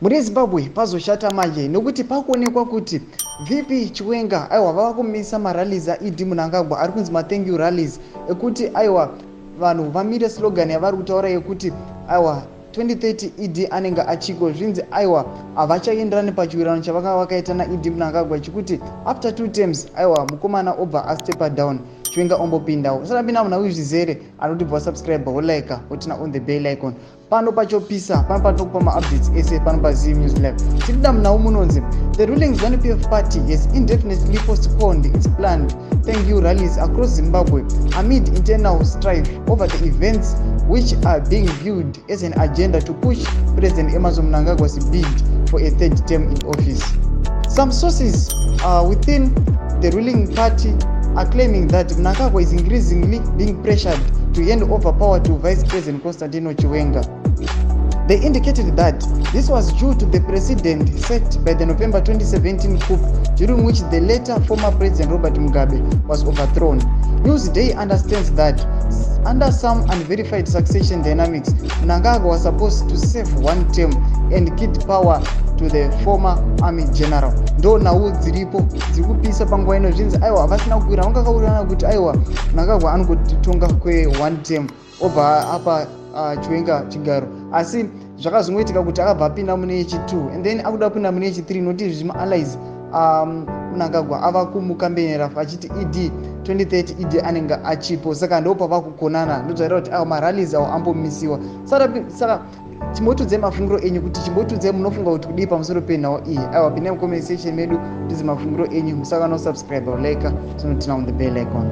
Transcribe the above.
muri Zimbabwe pazoshata manje nokuti pakuonekwa kuti VP Chiwenga aiwa vakumisa marallies aID Mnangagwa ari kunzi thank you rallies ekuti aiwa vanhu vamire slogan yavari kutaura yekuti aiwa 2030 ID anenge achiko zvinzi aiwa havachaenderani pachiwirano chavanga vakaita naID Mnangagwa chikuti after 2 terms aiwa mukomana obva astepa down Chiwenga ombopindawo. Saka pina muna uzvizere anotibva subscribe wolike otina on the bell icon. Pano pachopisa pano patokupa ma-updates ese pano paZim News Live. Tirida munawo munonzi the ruling ZANU-PF party has indefinitely postponed its planned thank you rallies across Zimbabwe amid internal strife over the events which are being viewed as an agenda to push President Mnangagwa's bid for a third term in office. Some sources within the ruling party are claiming that Mnangagwa is increasingly being pressured to hand over power to Vice President Constantino Chiwenga. They indicated that this was due to the precedent set by the November 2017 coup, during which the later former President Robert Mugabe was overthrown. Newsday understands that under some unverified succession dynamics, Mnangagwa was supposed to serve 1 term and give power to the former army general. Ndo nawo dziripo dzikupisa panguva ino zvinzi aiwa havasina kukwira vangakaurana kuti aiwa Mnangagwa anogotonga kwe1 term obva apa Chiwenga chigaro, asi zvakazongoitika kuti akabva apinda mune yechi2 and then akuda kupinda mune yechi3 noti zvima-allies Mnangagwa ava kumukambenera achiti ID 2030 ID anenge achipo, saka ndo pava kukonana ndozvaira kuti marallies awo ambomisiwa. Saka chimbotudzai mafungiro enyu kuti chimbotudzai munofunga kuti kudii pamusoro penhau iyi. Aiwa pinai mucomment section medu tizi mafungiro enyu, musaka no subscribe or like, so notina on the bell icon.